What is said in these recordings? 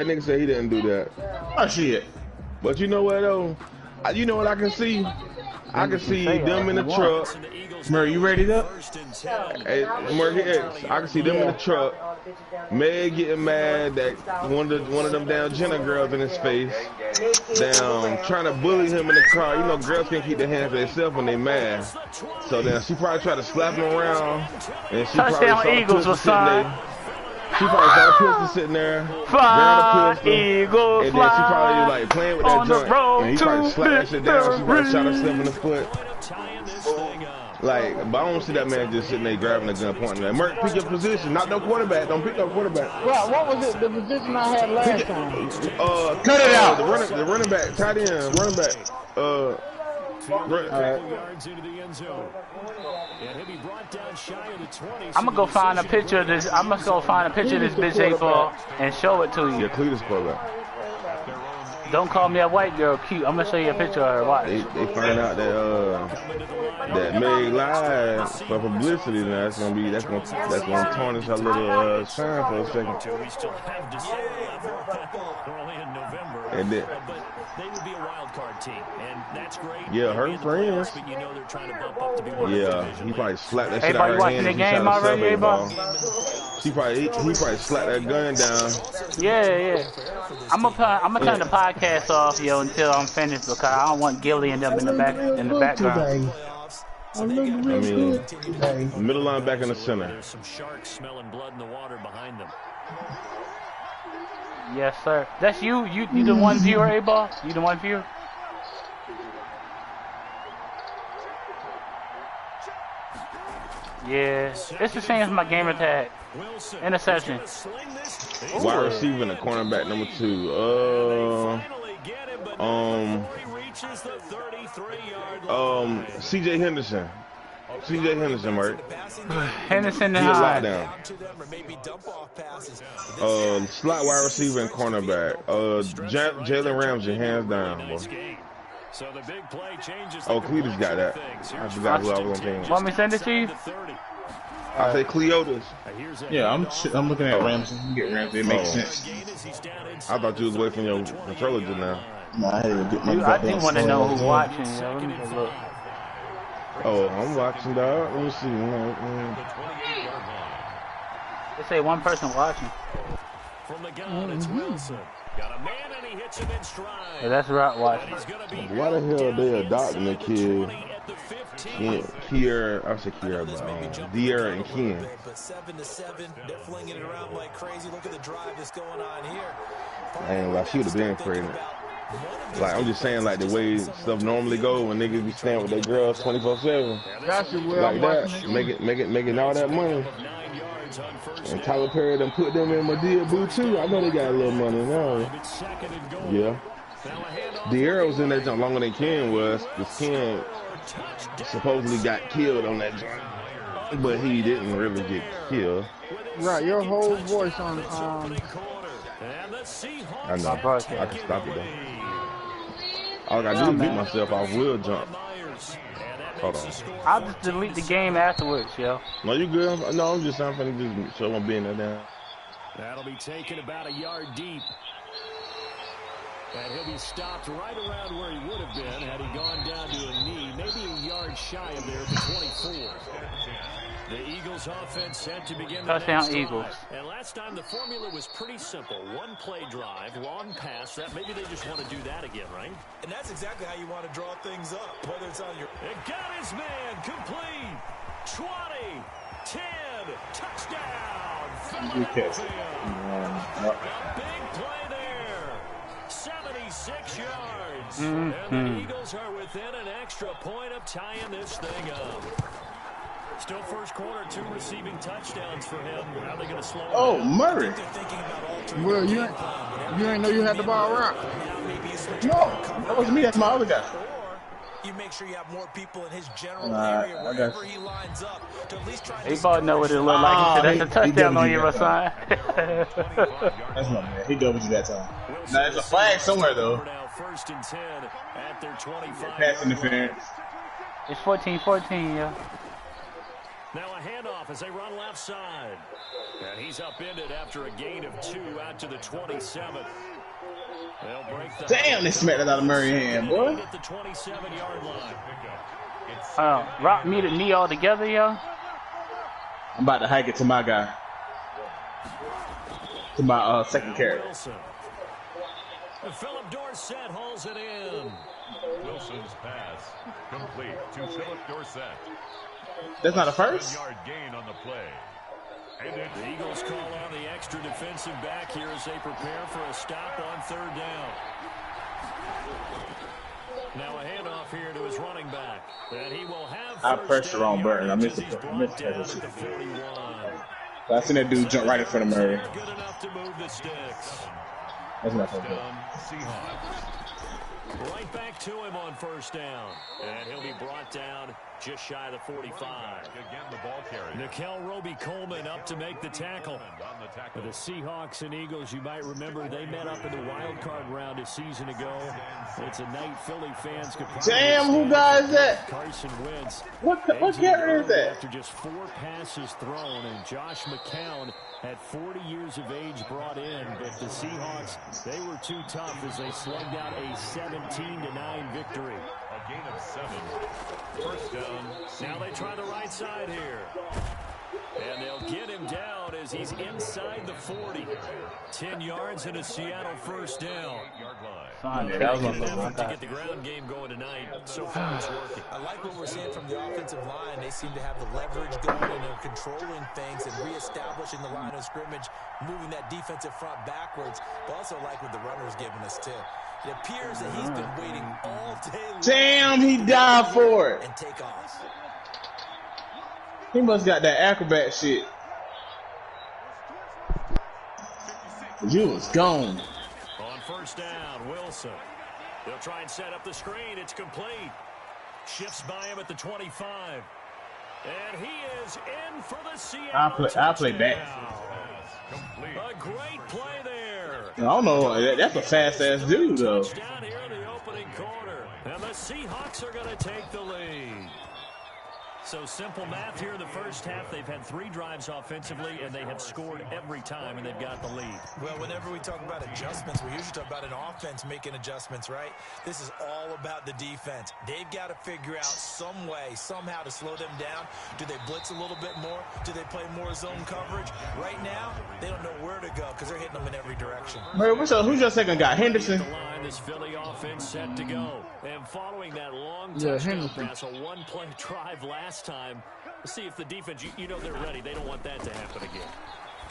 That nigga said he didn't do that. Oh shit. But you know what though? You know what I can see? I can see them in the truck. Murray, you ready up? Hey, Murray X, I can see them in the truck. Meg getting mad that one of them damn Jenna girls in his face. Damn, trying to bully him in the car. You know, girls can't keep their hands to themselves when they mad. So then she probably tried to slap him around, and she probably saw the pistol sitting there. She probably saw the pistol sitting there, grabbed the pistol, Eagle, and then she probably was like playing with that joint, and he probably slapped that shit down. She probably shot herself in the foot. Like, but I don't see that man just sitting there grabbing a gun, pointing at Merc, pick your position, not no quarterback. Don't pick no quarterback. Well, what was it? The position I had last time? Cut it out. The running back, tight end, running back. I'm gonna go find a picture of this. I'm gonna go find a picture of this bitch 8-ball and show it to you. Yeah, Cletus quarterback. Don't call me a white girl cute. I'm gonna show you a picture of her. Watch. They find out that Meg lied for publicity. Now that's gonna tarnish her little shine for a second. And then they would be a wild card team, and that's great. Yeah, her friends. But you know they're trying to bump up to be one he probably slapped that shit out of her hand. The game already, he probably slapped that gun down. Yeah. I'm gonna turn the podcast off, yo, until I'm finished because I don't want Gilly and them in the background. I mean, middle line back in the center. There's some sharks smelling blood in the water behind them. Yes, sir. That's you. You the one viewer, A-ball? You the one viewer? Yeah. It's the same as my gamer tag. Interception. Wide receiver and a cornerback number 2. CJ Henderson. CJ Henderson, right? Henderson and lockdown. Slot wide receiver and cornerback. Jalen Ramsey, hands down, boy. Oh, Cletus got that. I forgot who I was on. Want me to send it to you? I say Cleotis. Yeah, I'm looking at Ramsey. You get Ramsey. It makes sense. I thought you was away from your controller just now. Nah, I had to get my I do want to know who's watching. Yo. Let me look. Oh, I'm watching, dog. Let me see. They say one person watching. From the gun, it's Wilson. Got a man and he hits him in stride. Yeah, that's right watching. Why the hell are they adopting a kid? Kier, I say Kier, but Dier and Ken. But 7-7, they're flinging it around like crazy. Look at the drive that's going on here. I ain't like she would have been pregnant. Like, I'm just saying, like, the way stuff normally go when niggas be staying with their girls 24/7. Like that, making all that money. And Tyler Perry done put them in Madea Boo too. I know they got a little money now. Yeah. Dier was in that jump longer than Ken was. Because Ken supposedly got killed on that jump. But he didn't really get killed. Right, your whole voice on I know. I can stop it though. All I gotta do is beat myself off wheel jump. Hold on. I'll just delete the game afterwards, yo. No, you good? No, I'm just finna just show my being there down. That'll be taken about a yard deep. And he'll be stopped right around where he would have been had he gone down to a knee, maybe a yard shy of there at the 24. The Eagles offense set to begin the touchdown Eagles. And last time the formula was pretty simple. One play drive, long pass. That maybe they just want to do that again, right? And that's exactly how you want to draw things up. Whether it's on your... It got his man complete. 20, 10, touchdown. Good catch. A big play there. 76 yards. And the Eagles are within an extra point of tying this thing up. Still first quarter, 2 receiving touchdowns for him. How are they going to slow him down? Murray. Well, you ain't know you had the ball right. No, that wasn't me. That's my other guy. You make sure you have more people in his general area wherever he lines up to at least try to... He know what it looked like. He said, that's a touchdown on your side. That's my man. He doubled you that time. Now, there's a flag somewhere, though. First and 10 at their 25. Pass interference. It's 14-14, yeah. Now a handoff as they run left side. And he's upended after a gain of 2 out to the 27. They'll break the damn, they smacked it out of Murray's hand, boy. At the 27-yard line. Rock muted knee all together, yo. I'm about to hike it to my guy. To my second carry. Philip Dorsett hauls it in. Wilson's pass complete to Philip Dorsett. That's not a first? Yard gain on the play. And the Eagles call on the extra defensive back here as they prepare for a stop on third down. Now a handoff here to his running back. And he will have I pressed the wrong button. I missed it. I seen that dude jump right in front of Murray. Good enough to move the sticks. That's not so good. Right back to him on first down. And he'll be brought down just shy of the 45. Again, the ball carrier. Nickel Roby-Coleman up to make the tackle. For the Seahawks and Eagles, you might remember they met up in the wild card round a season ago. It's a night Philly fans could probably damn, who guy is that? Carson Wentz. What carrier is that? After just 4 passes thrown, and Josh McCown at 40 years of age brought in, but the Seahawks, they were too tough as they slugged out a 17-9 victory. A gain of 7. First down. Now they try the right side here. And they'll get him down as he's inside the 40. 10 yards and a Seattle first down. That was To get the ground game going tonight. So far it's working. I like what we're seeing from the offensive line. They seem to have the leverage going and they're controlling things and reestablishing the line of scrimmage, moving that defensive front backwards. But also like what the runner's giving us too. It appears that he's been waiting all day long. Damn, he died for it. And take off. He must got that acrobat shit. You was gone. On first down, Wilson. They'll try and set up the screen. It's complete. Shifts by him at the 25. And he is in for the Seattle I'll play back. A great play there. I don't know. That's a fast-ass dude, though. Touchdown here in the opening quarter. And the Seahawks are going to take the lead. So simple math here in the first half. They've had 3 drives offensively, and they have scored every time, and they've got the lead. Well, whenever we talk about adjustments, we usually talk about an offense making adjustments, right? This is all about the defense. They've got to figure out some way, somehow to slow them down. Do they blitz a little bit more? Do they play more zone coverage? Right now, they don't know where to go because they're hitting them in every direction. Bro, who's your second guy? Henderson? The line, this Philly offense set to go. And following that long touchdown pass, a 1-play drive last time. See if the defense, you know they're ready. They don't want that to happen again.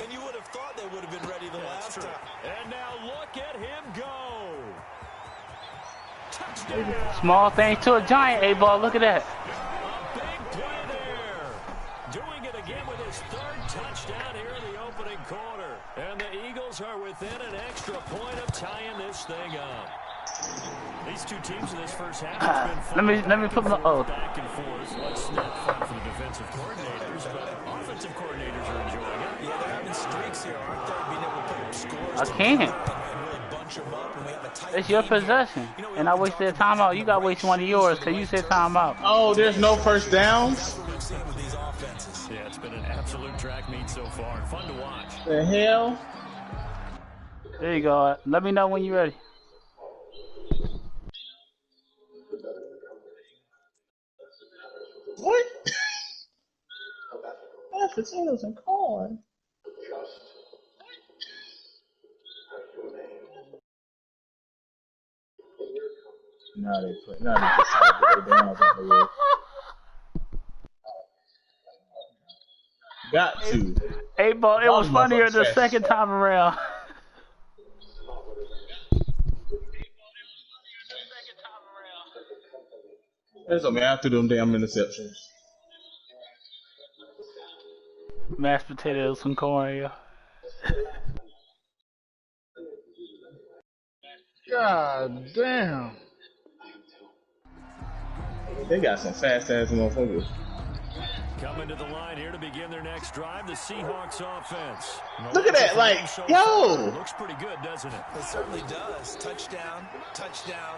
And you would have thought they would have been ready the last time. And now look at him go. Touchdown. Small thing to a giant, A-ball. Look at that. A big play there. Doing it again with his 3rd touchdown here in the opening quarter. And the Eagles are within an extra point of tying this thing up. These two teams in this first half has been fun. Let me put my back and forth. Let's not fun for the defensive coordinators, but offensive coordinators are enjoying it. Yeah, they're having streaks here, aren't they? Being able to put up scores. I can't. And really bunch them up, and we have a tight It's your possession. And I wasted a timeout. You got to waste one of yours because you said timeout. Oh, there's no first downs? That's what we've seen with these offenses. Yeah, it's been an absolute track meet so far. Fun to watch. The hell? There you go. Let me know when you're ready. What? That's potatoes and corn. Now they put down. Got to. Hey, ball, it was funnier the second time around. That's okay, after them damn interceptions. Mashed potatoes and corn, yeah. God damn. They got some fast ass motherfuckers. Coming to the line here to begin their next drive, the Seahawks offense. Look at that, like, yo. Looks pretty good, doesn't it? It certainly does. Touchdown, touchdown,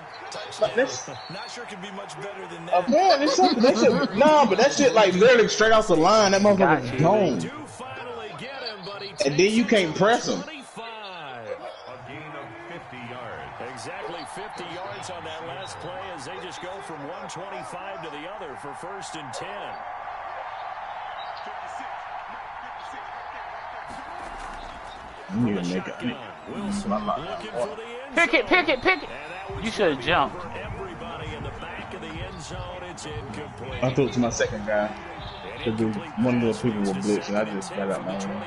Like, touchdown. Not sure it could be much better than that. Man, it's something. That shit, nah, but that shit like literally straight off the line. That motherfucker's gone. Do finally get him, but he And then you can't press him. 25. A gain of 50 yards. Exactly 50 yards on that last play as they just go from 125 to the other for 1st and 10. You need to make it. Pick it. You should have jumped. Everybody in the back of the end zone, it's incomplete. I threw it to my second guy. Because one of those people were blitz, and I just got out my own.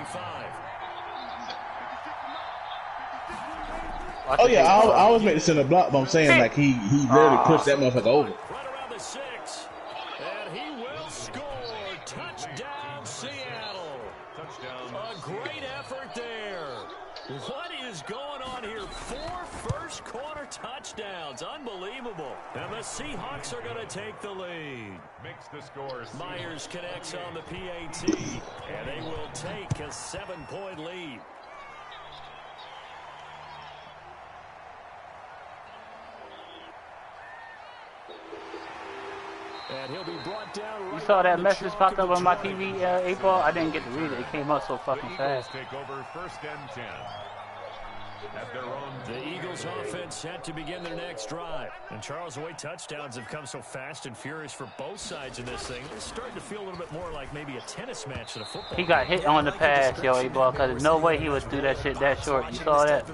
Oh yeah, I always make the center block, but I'm saying like he literally pushed that motherfucker over. Right around the 6, and he will score. Touchdown, Seattle. Touchdown. A great effort there. What is going on here? 4 first-quarter touchdowns. Unbelievable. And the Seahawks are going to take the lead. Makes the score. Myers connects on the PAT, and they will take a 7-point lead. And he'll be brought down. You saw that message popped up on my TV, April? I didn't get to read it. It came up so fucking fast. Take over 1st and 10. At their own. The Eagles offense set to begin their next drive. And Charles, the way touchdowns have come so fast and furious for both sides in this thing, it's starting to feel a little bit more like maybe a tennis match than a football. He got hit on the pass, yo, A-Ball, because there's no way he would do that shit that short. You saw that?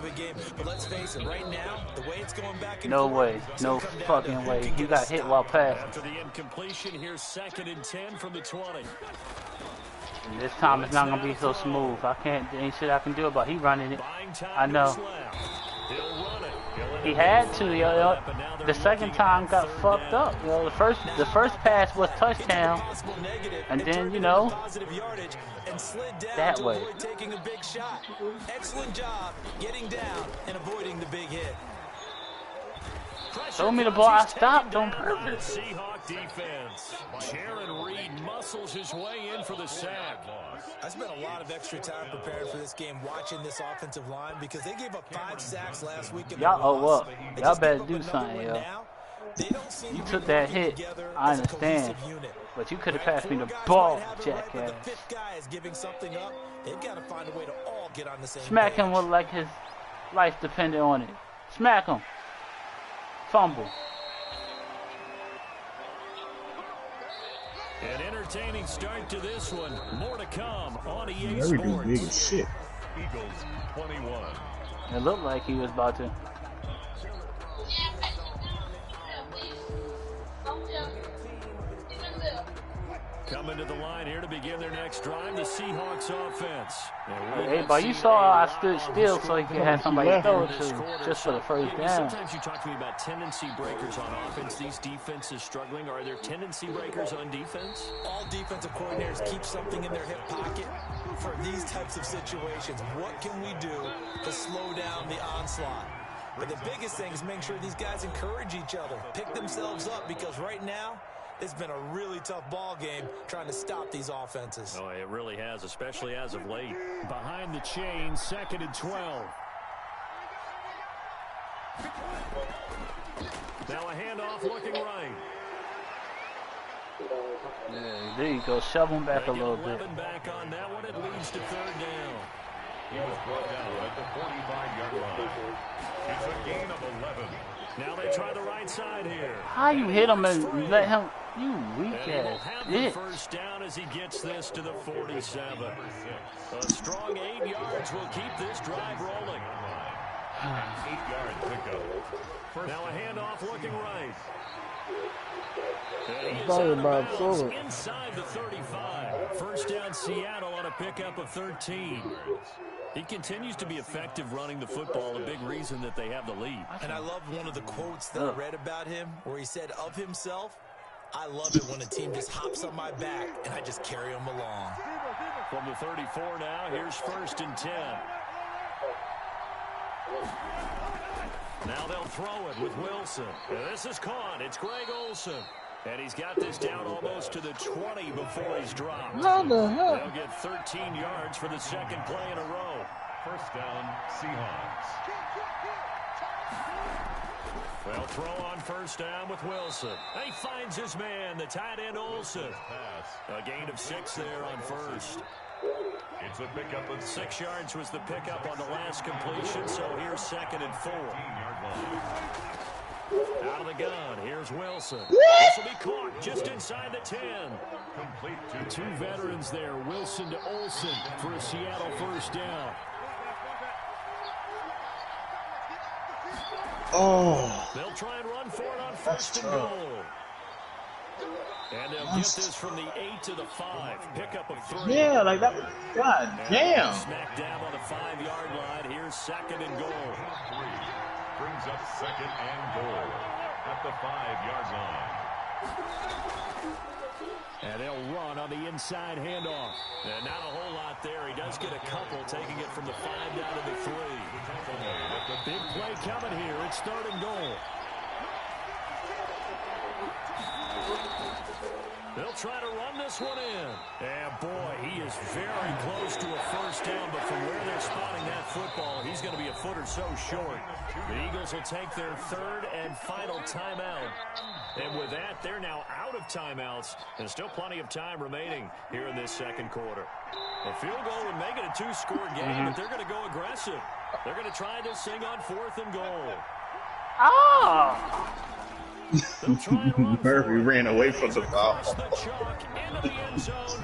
No way. No fucking way. He got hit while passing. After the incompletion, here's 2nd and 10 from the 20. And this time it's not going to be so smooth. There ain't shit I can do about it. He running it. I know. He had to, yo. The second time got fucked up. Yo, the first pass was touchdown. And then, you know, that way. Taking a big shot. Excellent job getting down and avoiding the big hit. Throw me the ball, I stopped on purpose. Seahawk defense. Jaron Reed muscles his way in for the sack. I spent a lot of extra time preparing for this game, watching this offensive line because they gave up 5 sacks last week. Y'all owe up. Y'all better do something, yo. You took that hit, I understand. But you could have passed me the ball, jackass. Smack him with like his life depended on it. Smack him. Fumble. An entertaining start to this one. More to come on EA Sports. Sports. Big as shit. Eagles 21. It looked like he was about to. Coming to the line here to begin their next drive, the Seahawks offense. Hey, but you saw I stood still so he could have somebody to throw it to just for the first down. Sometimes you talk to me about tendency breakers on offense. These defenses struggling. Are there tendency breakers on defense? All defensive coordinators keep something in their hip pocket for these types of situations. What can we do to slow down the onslaught? But the biggest thing is make sure these guys encourage each other, pick themselves up, because right now, it's been a really tough ball game trying to stop these offenses. Oh, it really has, especially as of late. Behind the chain, 2nd and 12. Now a handoff looking right. Yeah, there you go. Shove him back a little bit. Back on that one. It leads to 3rd down. He was brought down at the 45-yard line. It's a gain of 11. Now they try the right side here. How you hit him and let him? You weak ass bitch. First down as he gets this to the 47. A strong 8 yards will keep this drive rolling. 8-yard pickup. Now a handoff looking right. Inside the 35. First down Seattle on a pickup of 13. He continues to be effective running the football, a big reason that they have the lead. And I love one of the quotes that I read about him where he said of himself, I love it when a team just hops on my back and I just carry them along. From the 34 now, here's 1st and 10. Now they'll throw it with Wilson. And this is caught. It's Greg Olsen. And he's got this down almost to the 20 before he's dropped. What the hell? They'll get 13 yards for the second play in a row. First down, Seahawks. They'll throw on first down with Wilson. He finds his man, the tight end Olsen. A gain of 6 there on first. It's a pickup of 6 yards was the pickup on the last completion, so here's 2nd and 4. Out of the gun, here's Wilson. This will be caught just inside the 10. complete to Two veterans there, Wilson to Olsen for a Seattle first down. Oh, They'll try and run for it on first and goal. And they'll get this from the 8 to the 5. Pickup of 3. yeah, like that. God damn. Smack dab on the 5-yard line. Here's 2nd and goal. 3. Brings up 2nd and goal at the 5-yard line. And they'll run on the inside handoff. And not a whole lot there. He does get a couple, taking it from the 5 down to the 3. Big play coming here. It's 3rd and goal. They'll try to run this one in. And boy, he is very close to a first down, but from where they're spotting that football, he's going to be a foot or so short. The Eagles will take their 3rd and final timeout. And with that, they're now out of timeouts. And still plenty of time remaining here in this second quarter. A field goal would make it a 2-score game, but they're going to go aggressive. They're going to try this thing on 4th and goal. Oh! Murphy ran away from the ball.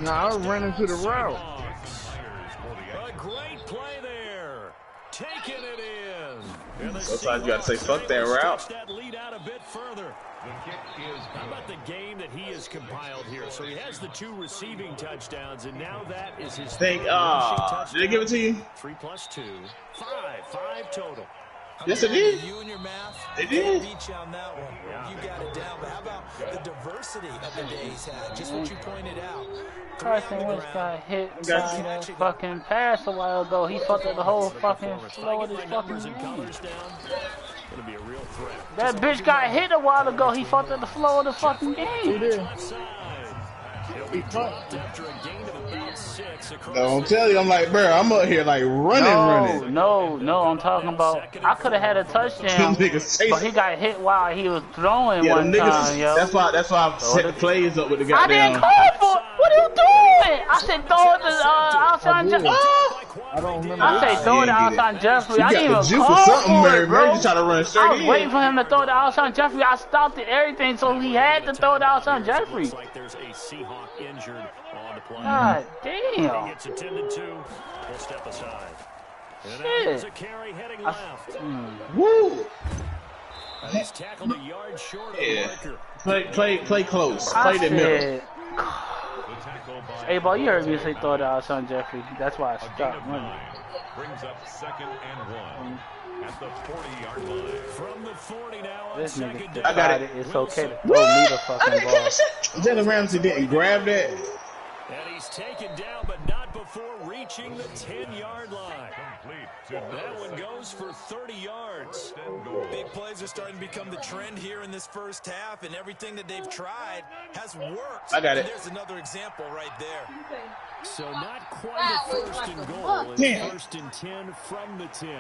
No, I was running to the route. A great play there. Taking it in. Sometimes you got to say, fuck that route. That lead out a bit further. How about the game that he has compiled here? So he has the 2 receiving touchdowns, and now that is his Did they give it to you? 3 plus 2, 5 total. Yes, it did. You and your math, They did. beat you on that one. You got it down. But how about the diversity of the day he's had? Just what you pointed out. Carson Wentz got hit by a fucking pass a while ago. He fucked up the whole fucking flow of his fucking game. Gonna be a real threat. That bitch got hit a while ago. He fucked up the flow of the fucking game. He did. He dropped after a gain of about 6 across. No, I'm telling you, I'm like, bro, I'm up here like running. No, I'm talking about. I could have had a touchdown, Them niggas but he got hit while he was throwing Yeah, one them niggas, time, yo. That's why I set the plays up with the I didn't goddamn. call for it. What are you doing? I said throw it to Alshon Jeffrey. I don't remember. I said throw it to Yeah, Alshon Jeffrey. You I got didn't the even juke or call something, for Murray. it, bro. You just try to run straight I was in. waiting for him to throw to Alshon Jeffrey. I stopped it, everything, so he had to throw to Alshon Jeffrey. Looks like there's a Seahawk injured on the play. God He damn. gets attended to. He'll step aside. And now Shit. there's a carry heading left. Woo! And he's tackled a yard short of the Yeah. marker. Play close. I Play the middle. said, hey, boy, you heard me say throw to Alshon Jeffrey. That's why I stopped running. Brings up 2nd and 1 at the 40-yard line. From the 40 now on This second nigga down. I got decided it. it's okay to throw me the fucking ball. Jalen Ramsey didn't grab that. And he's taken down, but not before reaching the 10-yard line. Complete to That one goes for 30 yards. Big plays are starting to become the trend here in this first half, and everything that they've tried has worked. I got it. And there's another example right there. So not quite a first and goal. It's Damn. 1st and 10 from the 10.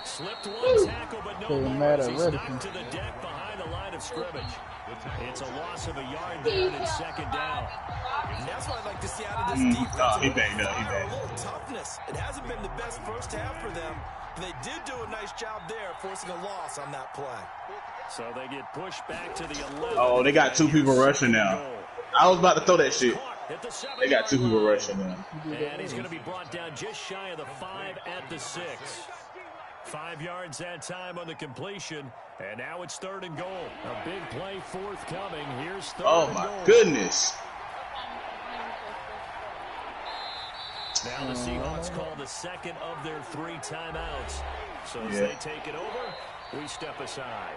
Slipped one tackle, but no Doesn't more matter, as he's Redskins. knocked to the deck behind the line of scrimmage. It's a loss of a yard down and 2nd down. And that's what I'd like to see out of this defense. He banged up. He A banged. little toughness. It hasn't been the best first half for them, but they did do a nice job there, forcing a loss on that play. So they get pushed back to the 11. Oh, they got 2 people rushing now. I was about to throw that shit. At the 7-yard They got 2 people line. rushing now. And he's going to be brought down just shy of the 5 at the 6. 5 yards that time on the completion. And now it's 3rd and goal. A big play forthcoming. Here's 3rd Oh and my goal. goodness. Now the Seahawks call the 2nd of their 3 timeouts. So as Yeah. they take it over, we step aside.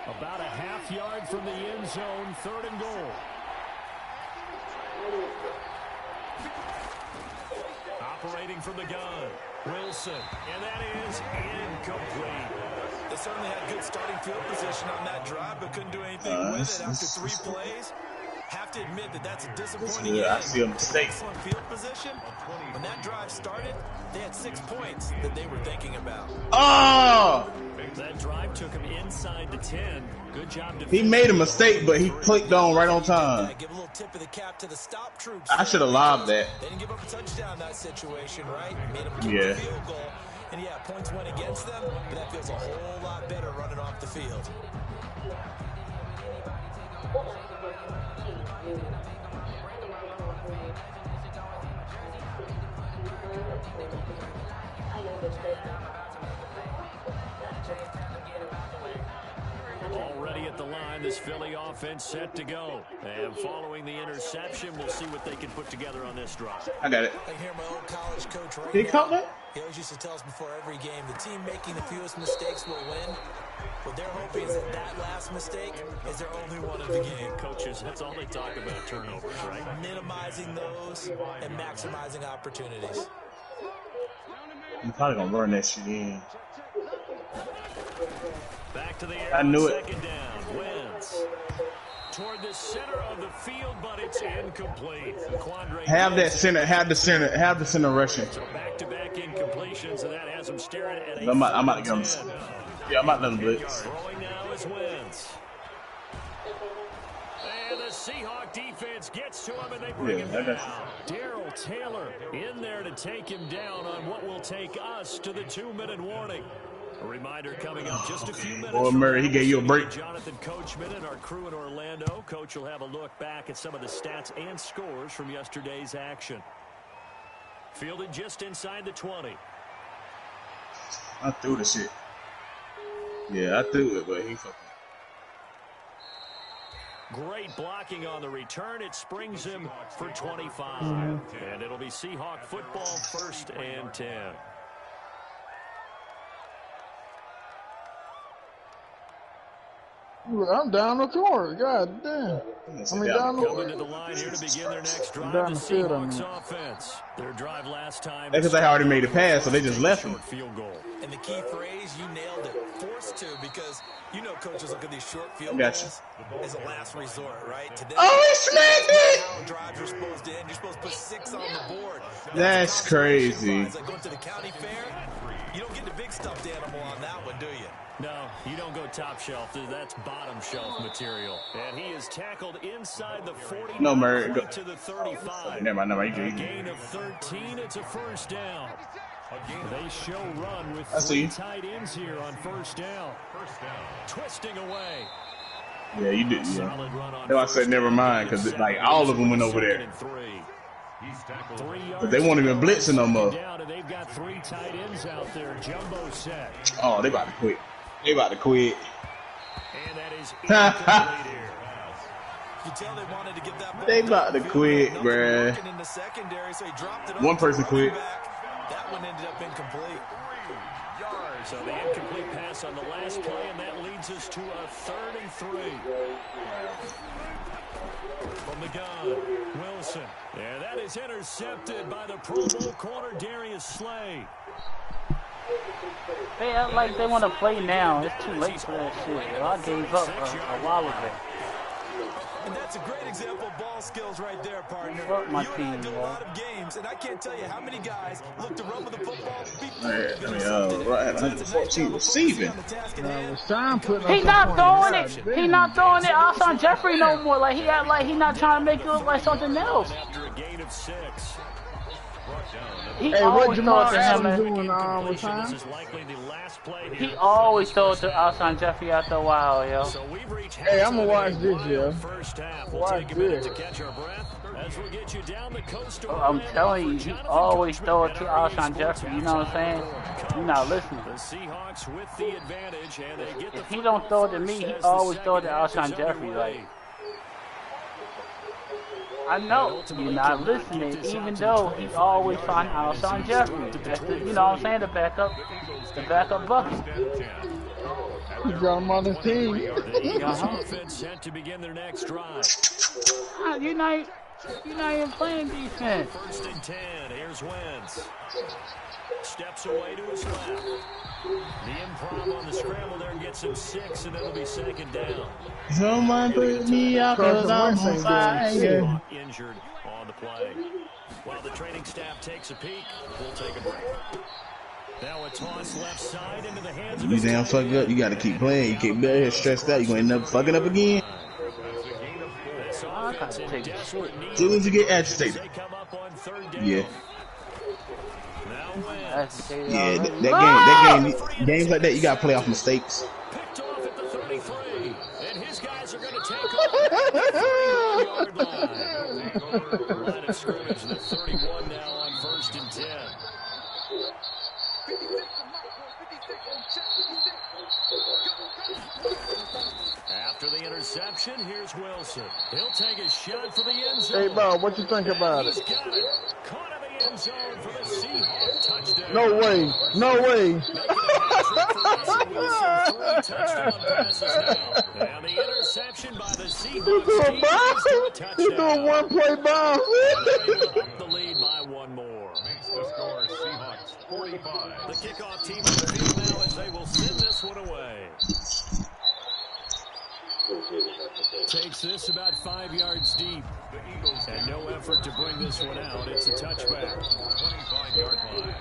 About a half yard from the end zone, 3rd and goal. Operating from the gun, Wilson, and that is incomplete. The certainly had good starting field position on that drive, but couldn't do anything with it after 3 plays. Have to admit that that's a disappointing end. I see a mistake. Excellent field position. When that drive started, they had 6 points that they were thinking about. Oh! That drive took him inside the 10. Good job. He made a mistake, but he clicked on right on time. Give a little tip of the cap to the stop troops. I should have lobbed that. They didn't give up a touchdown in that situation, right? Made them kick the field goal. And yeah, points went against them, but that feels a whole lot better running off the field. Already at the line, this Philly offense set to go. And following the interception, we'll see what they can put together on this drive. I got it. I hear my old college coach right Did he caught that? He always used to tell us before every game, the team making the fewest mistakes will win. What they're hoping is that last mistake is their only one of the game. Coaches, that's all they talk about, turnovers, right? Minimizing those and maximizing opportunities. I'm probably going to run that shit in. Back to the air. I knew it. Second down. Wins. Toward the center of the field, but it's incomplete. Have the center rushing. So back-to-back incompletions, and that has him staring at I'm about to get him. Yeah, I'm about to let him blitz. Throwing now is Wentz. And the Seahawk defense gets to him, and they bring him down. Darrell Taylor in there to take him down on what will take us to the 2-minute warning. A reminder coming up just a few minutes. Boy, Murray, he gave you a break. Jonathan Coachman and our crew in Orlando. Coach will have a look back at some of the stats and scores from yesterday's action. Fielded just inside the 20. I threw the shit. Yeah, I threw it, but he fucking. Great blocking on the return. It springs him for 25. And it'll be Seahawk football, 1st and 10. I'm down the court. God damn. Down the Coming to the line here to begin their next drive. The Seahawks offense. Their drive last time. That's because they already made a pass, so they just left him. Field goal. And the key phrase, you nailed it. Forced to, because you know coaches look at these short field goals as a last resort, right? To them, he smacked it! how drives are supposed to end. You're supposed to put 6 on the board. That's crazy. Like going to the county fair, you don't get the big stuffed animal on that one, do you? No, you don't go top shelf. That's bottom shelf material. And he is tackled inside the 40. No, Murray. To the 35. Never mind. Gain of 13. It's a 1st down. They show run with 3 tight ends here on 1st down. Twisting away. Yeah, you did. Yeah. That's why I said never mind, because like all of them went over there. But they won't even blitz no more. They've got 3 tight ends out there. Jumbo set. Oh, they about to quit. They about to quit. And that is incomplete here. You tell they wanted to get that ball. They about to quit, bruh. One person quit. That one ended up incomplete. So the incomplete pass on the last play, and that leads us to a 3rd and 3. From the gun, Wilson. Yeah, that is intercepted by the Pro Bowl corner, Darius Slay. They act like they want to play now. It's too late for that shit. I gave up a while ago. And that's a great example of ball skills right there, partner. Fuck my you team, and I do a lot of games, and I can't tell you how many guys look to run with the football before right, 114 receiving. He not throwing it. He not throwing it. Alshon Jeffrey no more. Like he act like he not trying to make it look like something else. After a gain of 6. He always throw it to him. This is likely the last play here. He always throw it to Alshon Jeffrey after a while, yo. So we've reached Hey, I'm gonna watch this, yo. First half. We'll take a minute to catch our breath as we get you down the coast. I'm telling you, he always throw it to Alshon Jeffrey. You know what I'm saying? You're not listening. The Seahawks with the advantage, and they get the. If he don't throw it to me, he always throw it to Alshon Jeffrey. Like, I know you're not listening, even though he always find Alshon Jeffrey. That's the, you know what I'm saying? The backup bucket. He got him on his team. Offense set to begin their next drive. You're not even playing defense. 1st and 10. Here's Wentz. Steps away to his left. The improv on the scramble there gets him 6, and it'll be second down. Someone put me out because I'm on fire. Injured on the play. While the training staff takes a peek, we'll take a break. Now a toss left side into the hands of you damn fucked up. You got to keep playing. You can't be here stressed out. You going to end up fucking up again. As soon as you get agitated. Yeah. Yeah, games like that, you got to play off mistakes. Picked off at the 33, and his guys are going to take off at the 31-yard line. Line of scrimmage, the 31 now on 1st and 10. After the interception, here's Wilson. He'll take a shot for the end zone. Hey, Bob, what you think about it? He's got it. Caught in the end zone for the Seahawks touchdown. No way. No way. Making a hat-trick for Russell Wilson. 3 touchdown passes now. And the interception by the Seahawks team leads to a touchdown. You're doing one play, Bob. Up the lead by one more. Makes the score Seahawks 45. The kickoff team on the field now as they will send this one away. Takes this about 5 yards deep. And no effort to bring this one out. It's a touchback. 25-yard line.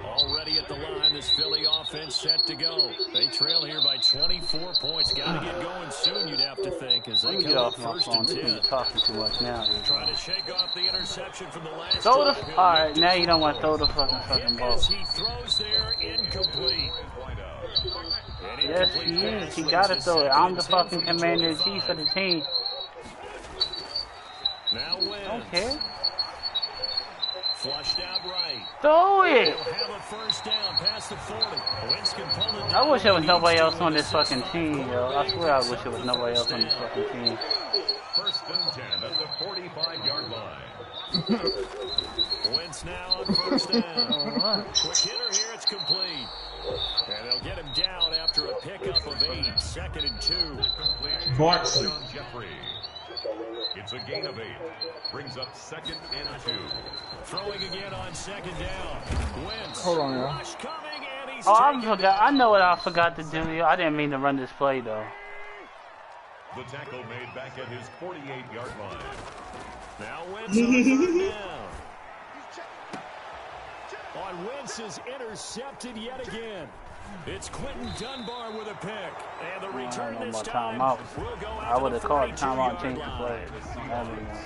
Already at the line, this Philly offense set to go. They trail here by 24 points. Got to get going soon, you'd have to think, as they come up 1st and 10. You're talking too much now. Trying to shake off the interception from the last Throw the. drive. All right, now you don't want to throw the fucking ball. As he throws there, incomplete. Yes, he is. He got to throw it. I'm the fucking commander-in-chief of the team. Now wins. Don't care. Flushed out right. Throw it. He'll have a first down past the 40. Wentz can pull it down. I wish there was nobody else on this fucking team, yo. I swear I wish there was nobody else on this fucking team. 1st and 10 at the 45-yard line. Wentz now on 1st down. Quick hitter here, it's complete. And they'll get him down after a pickup of 8. 2nd and 2. Barkley. John Jeffrey. It's a gain of 8. Brings up 2nd and 2. Throwing again on 2nd down. Wentz. Hold on, y'all. Rush coming, and he's Oh, I taken forgot. down. I know what I forgot to do, yo. I didn't mean to run this play, though. The tackle made back at his 48-yard line. Now Wentz on 3rd down. On Wentz is intercepted yet again. It's Quentin Dunbar with a pick. And the return this time will go out I would have called timeout and 32-yard changed the line. play.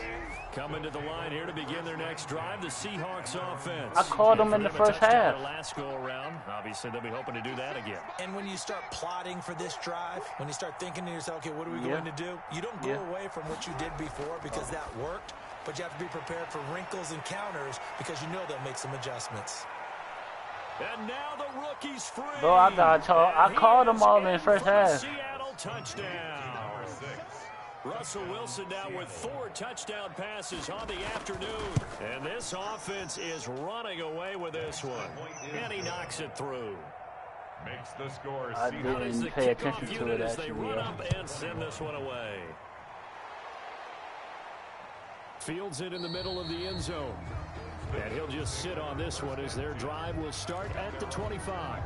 Coming to the line here to begin their next drive, the Seahawks offense. I called them in the first half. Last go around, obviously they'll be hoping to do that again. And when you start plotting for this drive, when you start thinking to yourself, okay, what are we going to do? You don't go away from what you did before because that worked, but you have to be prepared for wrinkles and counters because you know they'll make some adjustments. And now the rookie's free. Bro, I called them all in the first half. Seattle touchdown. Russell Wilson now with 4 touchdown passes on the afternoon. And this offense is running away with this one. And he knocks it through. Makes the score I Seahawks. didn't pay attention to it, As they actually. run up and send this one away. Fields it in the middle of the end zone. And he'll just sit on this one as their drive will start at the 25.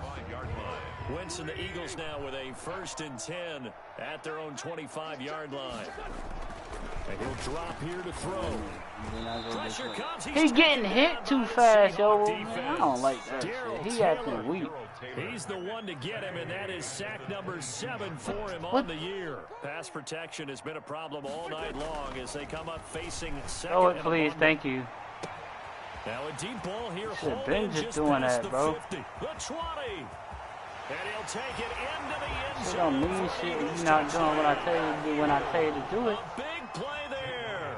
Wentz and the Eagles now with a 1st and 10 at their own 25-yard line. And he'll drop here to throw. Pressure comes. He's getting hit too fast, yo. I don't like that shit. He acting weak. He's the one to get him, and that is sack number 7 for him on the year. Pass protection has been a problem all night long as they come up facing second. Oh, please, thank you. Now a deep ball here. Shit, Ben just doing that, bro. 50, the 20. And he'll take it into the end It zone. don't mean shit if you're not doing what I tell you to do when I tell you to do it. A big play there.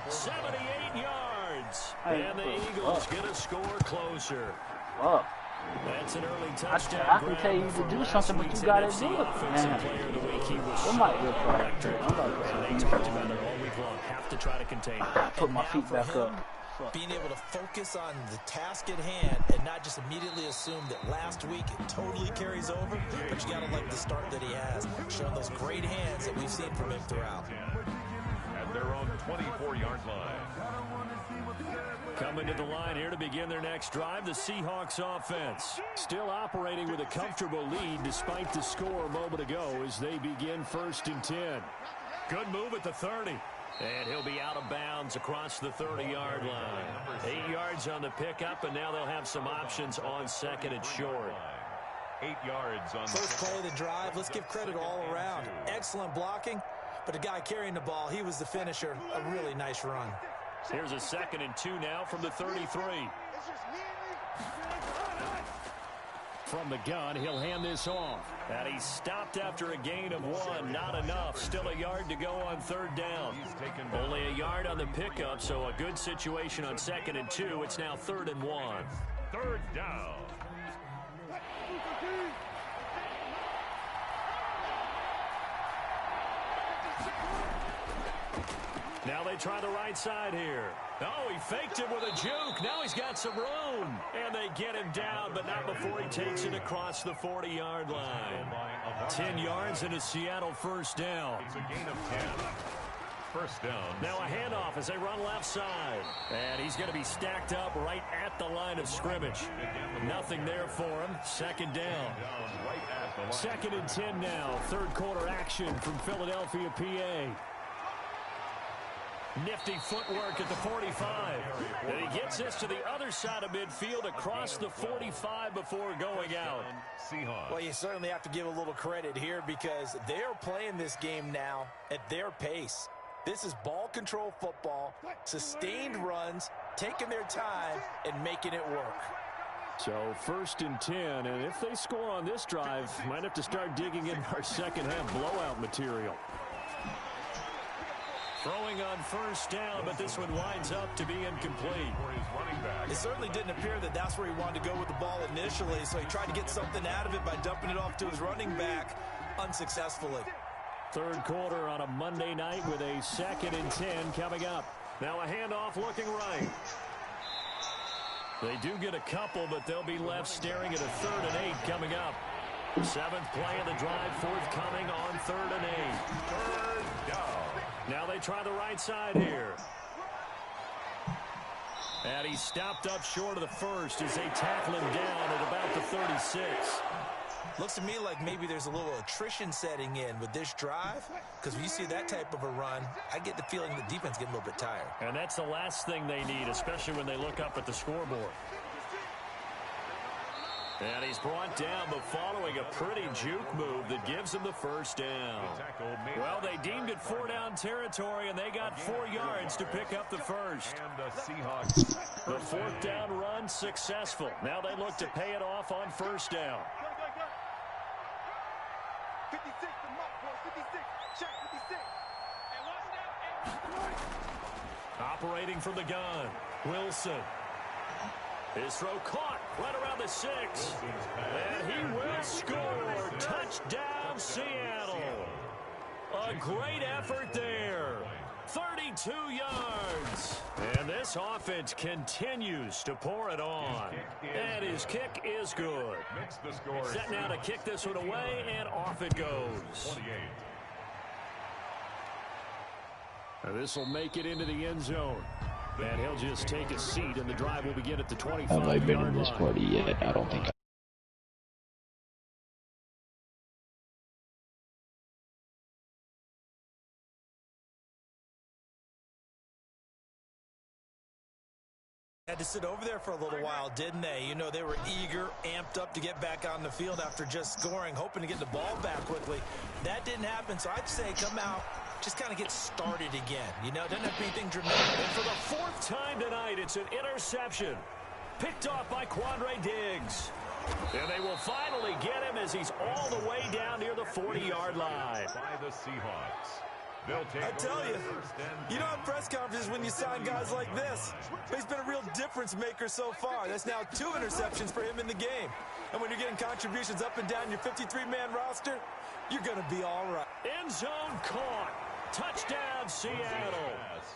78 yards. Hey, And the Eagles get a score closer. Fuck. That's an early touchdown. I can tell you to do something, but you gotta do it, man. It might be a play. They talked about it all week long. Have to try to contain it. Put my feet back up. Being able to focus on the task at hand and not just immediately assume that last week it totally carries over, but you gotta like the start that he has, showing those great hands that we've seen from him throughout. At their own 24-yard line. Coming to the line here to begin their next drive, the Seahawks offense. Still operating with a comfortable lead despite the score a moment ago as they begin 1st and 10. Good move at the 30. And he'll be out of bounds across the 30-yard line. 8 yards on the pickup, and now they'll have some options on 2nd and short. 8 yards on first play of the drive. Let's give credit all around. Excellent blocking, but the guy carrying the ball, he was the finisher. A really nice run. Here's a 2nd and 2 now from the 33. From the gun, he'll hand this off. And he's stopped after a gain of 1. Not enough. Still a yard to go on 3rd down. Only a yard on the pickup, so a good situation on 2nd and 2. It's now 3rd and 1. 3rd down. Now they try the right side here. Oh, he faked him with a juke. Now he's got some room. And they get him down, but not before he takes it across the 40-yard line. 10 yards and a Seattle 1st down. It's a gain of 10. 1st down. Now a handoff as they run left side. And he's going to be stacked up right at the line of scrimmage. Nothing there for him. 2nd down. 2nd and 10 now. 3rd quarter action from Philadelphia, PA. Nifty footwork at the 45. And he gets this to the other side of midfield across the 45 before going out. Well, you certainly have to give a little credit here because they're playing this game now at their pace. This is ball control football, sustained runs, taking their time, and making it work. So 1st and 10, and if they score on this drive, might have to start digging in our second half blowout material. Throwing on 1st down, but this one winds up to be incomplete. It certainly didn't appear that that's where he wanted to go with the ball initially, so he tried to get something out of it by dumping it off to his running back unsuccessfully. 3rd quarter on a Monday night with a 2nd and 10 coming up. Now a handoff looking right. They do get a couple, but they'll be left staring at a 3rd and 8 coming up. 7th play of the drive forthcoming on 3rd and 8. 3rd down. Now they try the right side here. And he's stopped up short of the 1st as they tackle him down at about the 36. Looks to me like maybe there's a little attrition setting in with this drive, because when you see that type of a run, I get the feeling the defense getting a little bit tired. And that's the last thing they need, especially when they look up at the scoreboard. And he's brought down, but following a pretty juke move that gives him the 1st down. Well, they deemed it 4-down territory, and they got 4 yards to pick up the 1st. The 4th down run successful. Now they look to pay it off on 1st down. 56, the mark, 56, check 56. Operating from the gun, Wilson. His throw caught right around the 6. And he will score. Touchdown, Seattle. A great effort there. 32 yards. And this offense continues to pour it on. And his kick is good. Set now to kick this one away, and off it goes. Now this will make it into the end zone. And he'll just take a seat, and the drive will begin at the 25-yard line. Have I been in this party yet? I don't think Had to sit over there for a little while, didn't they? You know, they were eager, amped up to get back on the field after just scoring, hoping to get the ball back quickly. That didn't happen, so I'd say come out, just kind of get started again. You know, doesn't have to be anything dramatic. And for the 4th time tonight, it's an interception. Picked off by Quandre Diggs. And they will finally get him as he's all the way down near the 40-yard line. By the Seahawks. I tell you, you don't have press conferences when you sign guys like this. But he's been a real difference maker so far. That's now 2 interceptions for him in the game. And when you're getting contributions up and down your 53-man roster, you're going to be all right. End zone caught. Touchdown, Seattle.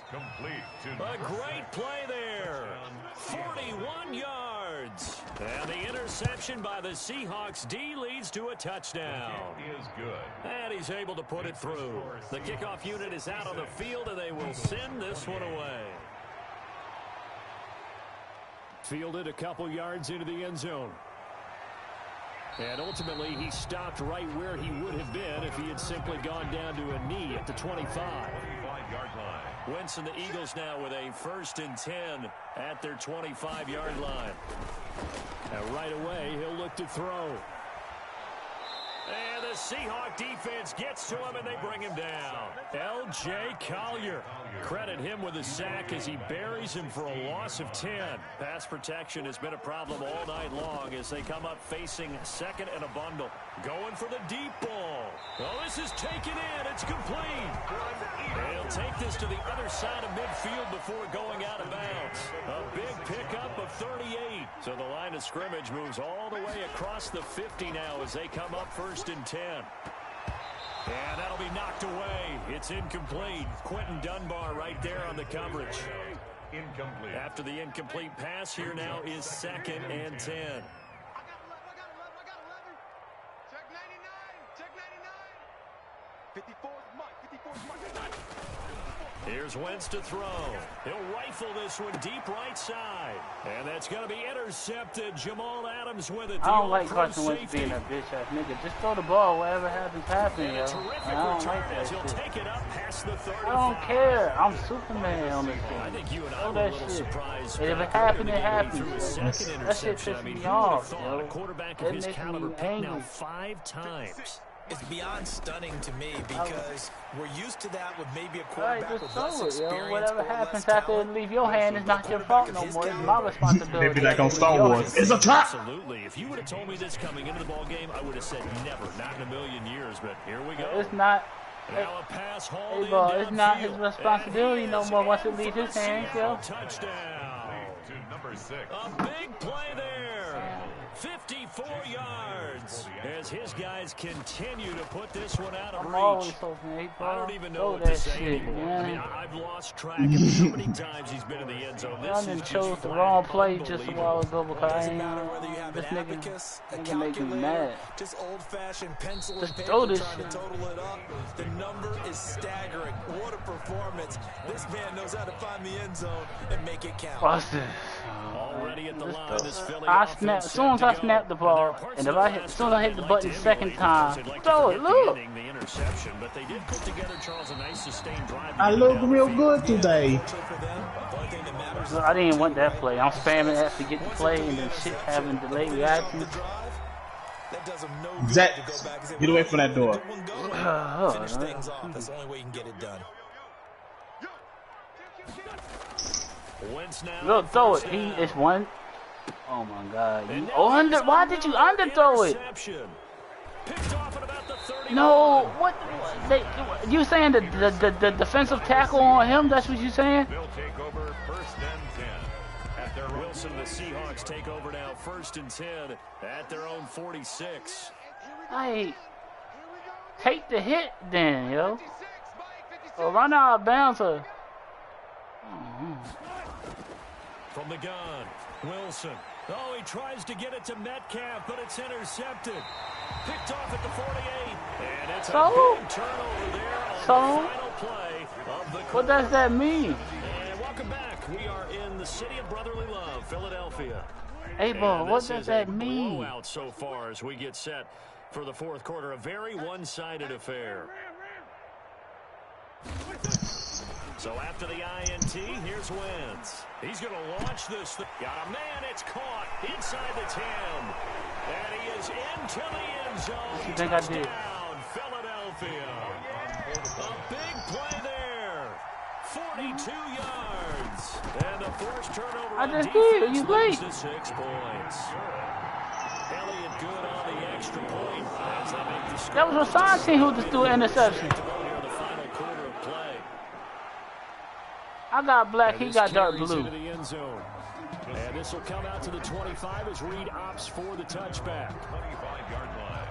Complete to a great play there. 41 yards. And the interception by the Seahawks D leads to a touchdown. It is good. And he's able to put it through. The kickoff unit is out on the field, and they will send this one away. Fielded a couple yards into the end zone. And ultimately, he stopped right where he would have been if he had simply gone down to a knee at the 25-yard line. Wentz and the Eagles now with a 1st and 10 at their 25-yard line. And right away, he'll look to throw. And the Seahawk defense gets to him, and they bring him down. L.J. Collier. Credit him with a sack as he buries him for a loss of 10. Pass protection has been a problem all night long as they come up facing 2nd and a bundle. Going for the deep ball. Oh, this is taken in. It's complete. They'll take this to the other side of midfield before going out of bounds. A big pickup of 38. So the line of scrimmage moves all the way across the 50 now as they come up 1st and 10. And that'll be knocked away. It's incomplete. Quentin Dunbar right there on the coverage. Incomplete. After the incomplete pass, here now is 2nd and 10. I got 11. Check 99. Check 99. 54 is Mike. 54 is Mike. Here's Wentz to throw. He'll rifle this one deep right side. And that's going to be intercepted. Jamal Adams with it. I don't like Carson Wentz being a bitch-ass nigga. Just throw the ball. Whatever happens, happens, yo. I don't like that shit. Take it up past the 35. I don't care. I'm Superman on this game. I think you and I Throw were a that little shit. surprised. And if it happens, it happens. That That shit pisses me off, yo. A quarterback of That his makes caliber me picked now angry. 5 times. It's beyond stunning to me because we're used to that with maybe a Alright, quarterback just with less throw it, yo. experience Whatever or less happens after it talent. leave your hand is not your fault no more. It's my responsibility. Maybe like on Star Wars. It's a trap. Absolutely. If you would have told me this coming into the ball game, I would have said never, not in a million years. But here we go. It's not. Now a pass hauled Hey, bro, in it's not his downfield. responsibility And no he more is once in it leaves for his the hands, yo. Seattle touchdown. To number 6. A big play there. 54 yards as his guys continue to put this one out of I'm reach. always hoping, hey, bro. I don't even know Throw what to that say shit, anymore. man. I mean, I've lost track of how many times he's been in the end zone. Y'all This done is just chose the flat wrong play just a unbelievable. while ago because I Doesn't ain't matter whether you have this an nigga abacus, a make me calculator, mad. just old-fashioned pencil Just and throw paper this trying shit. to total it up. The number is staggering. What a performance. This man knows how to find the end zone and make it count. Watch this. Already at the line, this Philly I offense snap as set soon as to I go. snap the And there are ball, parts and of if the I hit, last as soon as I hit drive the they'd button like to second emulate time, because they'd like to throw get it. the Look. ending, the interception, but they did put together, Charles, a nice sustained drive. I look real good today. Fortunately for them, the only thing that matters Look, I didn't even want that play. I'm spamming that to get the play, and then shit having delayed reaction. that does them no good Zach, to go back and say, get away from that door. good one going. Finish things off. That's the only way you can get it done. Wentz now. Look, throw it. It's one. Oh my God! You under? Why did you underthrow it? Picked off at about the 30. No, what? You saying the defensive tackle on him? That's what you saying? They'll take over 1st and 10 at their own. Wilson, the Seahawks take over now 1st and 10 at their own 46. Hey, take the hit then, yo. Or run out of bounds. Or... From the gun, Wilson. Oh, he tries to get it to Metcalf, but it's intercepted. Picked off at the 48. And it's a big turnover there on the final play of the what does that mean? And welcome back. We are in the city of brotherly love, Philadelphia. Hey, bro, what does that mean? Blowout so far as we get set for the 4th quarter. A very one-sided affair. So after the INT, here's Wentz. He's going to launch this. Got a man. It's caught inside the 10. And he is into the end zone. You think I did? Touchdown, Philadelphia. A big play there. 42 yards. And the first turnover I on just defense did. You late. leads to 6 points. Elliott good on the extra point as they make the score. That was Rasante who just threw an interception. The final quarter of play. I got black, he got dark blue. Into the end zone. And this will come out to the 25 as Reed opts for the touchback. 25-yard line.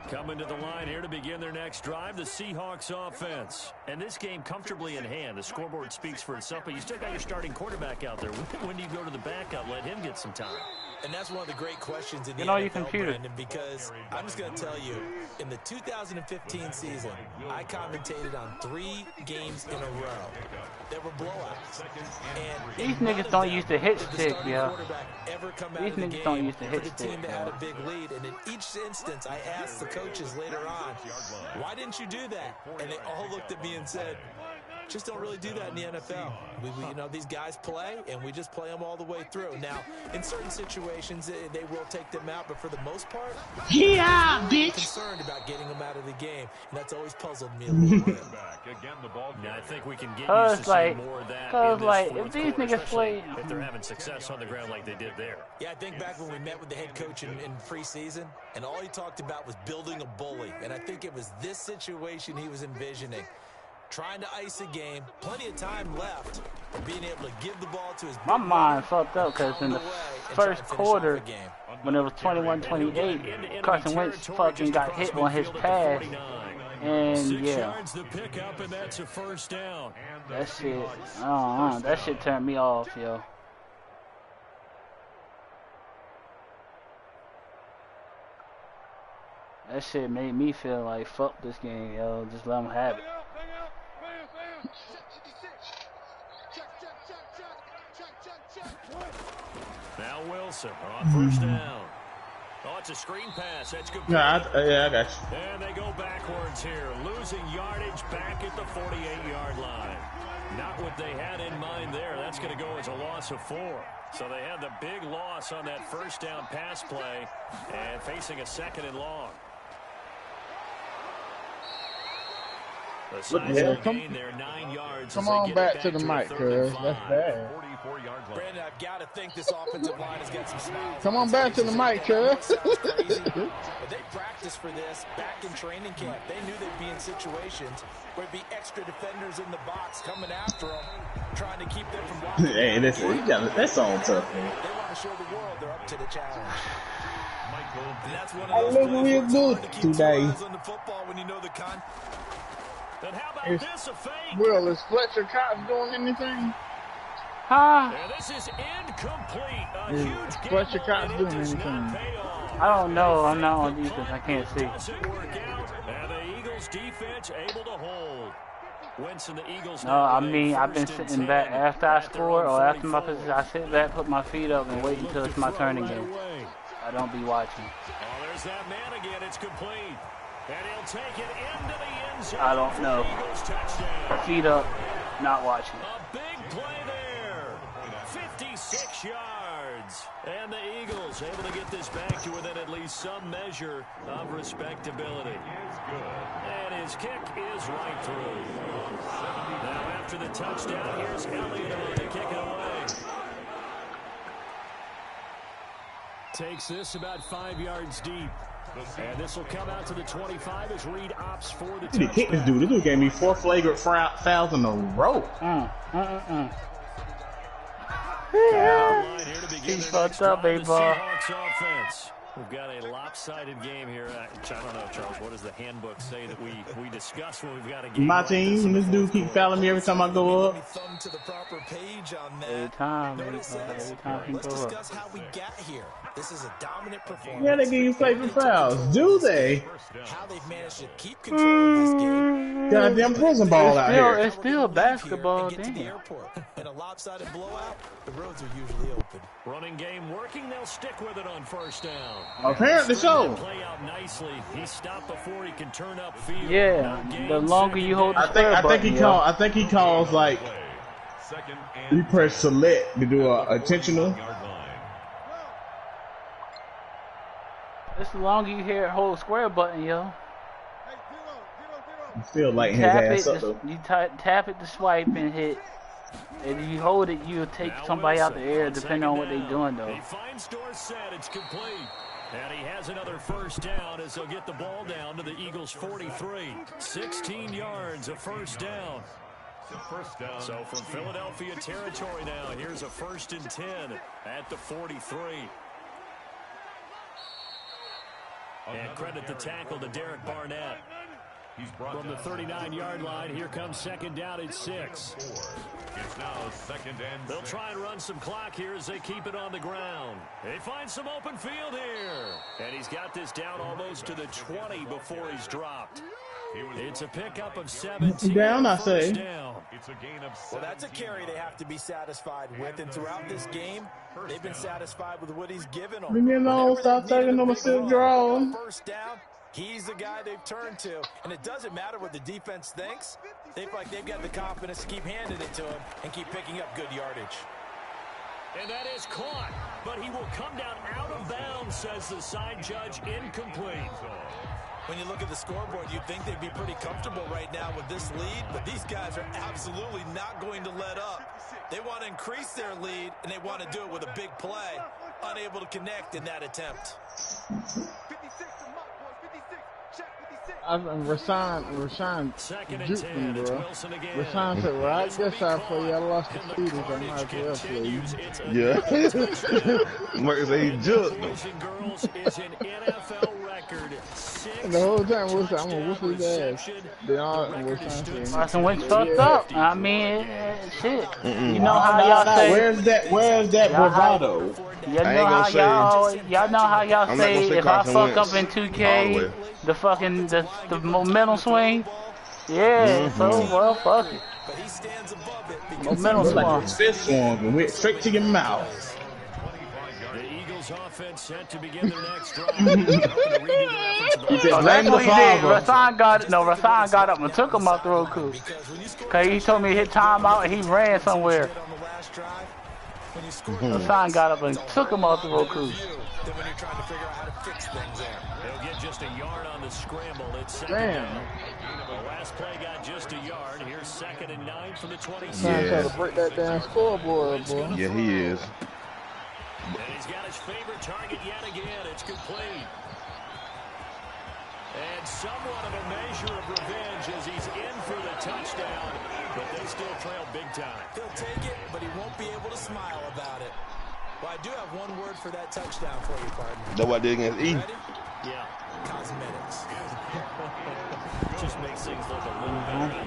Coming to the line here to begin their next drive, the Seahawks offense. And this game comfortably in hand. The scoreboard speaks for itself, but you still got your starting quarterback out there. When do you go to the backup? Let him get some time. And that's one of the great questions in the Get on your NFL, computer. Brandon, because I'm just going to tell you, in the 2015 season, I commentated on 3 games in a row. There were blowouts. And These niggas don't use the hit stick, yo. These These niggas don't use the hit the team stick, that had yo. a big lead. And in each instance, I asked the coaches later on, why didn't you do that? And they all looked at me and said, just don't really do that in the NFL. You know, these guys play, and we just play them all the way through. Now, in certain situations, they will take them out, but for the most part, yeah, really bitch. concerned about getting them out of the game, and that's always puzzled me a little bit. I think we can get Cause used to like, seeing more of that cause in this like, fourth if these quarter, niggas play, if they're having success on the ground like they did there. Yeah, I think back when we met with the head coach in preseason, and all he talked about was building a bully, and I think it was this situation he was envisioning. Trying to ice a game, plenty of time left, and being able to give the ball to his my mind fucked up because in the first quarter, when it was 21-28, Carson Wentz fucking got hit on his pass, and yeah, That's a first down. that shit, that shit turned me off, yo. That shit made me feel like fuck this game, yo. Just let them have it. Now Wilson on first down. Oh, it's a screen pass. That's good. Yeah, I got you. And they go backwards here, losing yardage back at the 48-yard line. Not what they had in mind there. That's going to go as a loss of 4. So they had the big loss on that first down pass play and facing a 2nd and long. The size of the gain there, 9 yards. Come on back to the mic, cuz. That's bad. Brandon, I've got to think this offensive line has got some smiles. Come on back to the mic, cuz. But they practiced for this back in training camp. They knew they'd be in situations where there'd be extra defenders in the box coming after them, trying to keep them from blocking. Hey, that's all tough, man. They want to show the world they're up to the challenge. And that's one I of look those real plays where it's hard good to keep today. your eyes on the football when you know the And how about this, a fake? Will, is Fletcher Cox doing anything? Huh? And this is incomplete. A Is huge Fletcher gamble, Cox and it doing does anything? not pay off. I don't know. I'm not on defense. I can't see. Doesn't work out, and the Eagles defense able to hold. Wentz and the Eagles. No, I mean, I've been sitting back after I score or after my position. I sit back, put my feet up, and wait until it's my turn again. I don't be watching. Oh, there's that man again. It's complete. And he'll take it into the end zone. I don't know. Eagles touchdown. Feet up, not watching. A big play there. 56 yards. And the Eagles able to get this back to within at least some measure of respectability. And his kick is right through. Now after the touchdown, here's Elliott to kick it away. Takes this about 5 yards deep. And this will come out to the 25 as Reed opts for the touchdown. He kicked this dude. This dude gave me 4 flagrant fouls in a row. Yeah. He's fucked up, baby. We've got a lopsided game here. I don't know, Charles. What does the handbook say that we discuss when we've got a game? My team, and this dude keep fouling me every time I go up. Thumb to the proper page on that. Every time he Let's go up. discuss how we got here. This is a dominant performance. Yeah, they give you flagrant fouls. Do they? How they've managed to keep control of this game. Goddamn prison ball out here. It's still basketball, Get to the damn. airport. In a lopsided blowout, the roads are usually open. Running game working. They'll stick with it on first down. Apparently so. Play out nicely. He stopped before he can turn up field. Yeah, the longer you hold the I square button, think he calls like you press select to do a intentional. it's the longer you hear it hold the square button, yo. You feel like his Tap ass it, up though. you tap it to swipe and hit. And if you hold it, you'll take somebody out the air, depending on what they're doing, though. He finds Dorsett. It's complete. And he has another first down as they'll get the ball down to the Eagles' 43. 16 yards, a first down. So from Philadelphia territory now, here's a 1st and 10 at the 43. And credit the tackle to Derek Barnett. From the 39-yard line, here comes second down at 6. It's now second and They'll 6. try and run some clock here as they keep it on the ground. They find some open field here. And he's got this down almost to the 20 before he's dropped. It's a pickup of 17. Down, I say. Down. It's a gain of 17. Well, that's a carry they have to be satisfied with. And throughout this game, they've been satisfied with what he's given them. Leave me alone. Stop taking on my silk draw. First down, he's the guy they've turned to. And it doesn't matter what the defense thinks. They feel like they've got the confidence to keep handing it to him and keep picking up good yardage. And that is caught. But he will come down out of bounds, says the side judge, incomplete. When you look at the scoreboard, you'd think they'd be pretty comfortable right now with this lead, but these guys are absolutely not going to let up. They want to increase their lead, and they want to do it with a big play. Unable to connect in that attempt. 56 to Mark, boys. 56. Check 56. Rashawn Second and juked 10. me, It's bro. Wilson again. Rashawn said, well, I guess I for you. I lost the Steelers. I might as well play you. Yeah. Marcus said he juked. Boys and girls is an NFL record. And the whole time, I'm going to whoop his ass. They all were trying to say. Carson Wentz fucked up. I mean, shit. You know how y'all say. Where's that bravado? Y'all know how y'all I'm not say gonna say if I Carson fuck Wentz up in all the 2K, way. the fucking the momentum swing. Yeah, so well, fuck it. But he stands above it because Momentum Looked like swing. his fist swung and went straight to your mouth. The Eagles offense set to begin their next drive. Hoping to redo their efforts He about said, Oh, blame that's the what he did. father. Rashawn got up and took him out the road cool. Cause he told me to hit timeout and he ran somewhere. on the last drive, when you score Rashawn got up and took him out the road cool. then when you're trying to figure out how to fix things there. They'll get just a yard on the scramble. It's second Damn. down. The last play got just a yard. Here's second and 9 from the 26. Trying to try Yeah. to break that damn scoreboard, boy. Yeah, he is. And he's got his favorite target yet again. It's complete. And somewhat of a measure of revenge as he's in for the touchdown. But they still trail big time. He'll take it, but he won't be able to smile about it. Well, I do have one word for that touchdown for you, partner. That's what I did against E. Ready? Yeah. Cosmetics. Just makes things look a little better.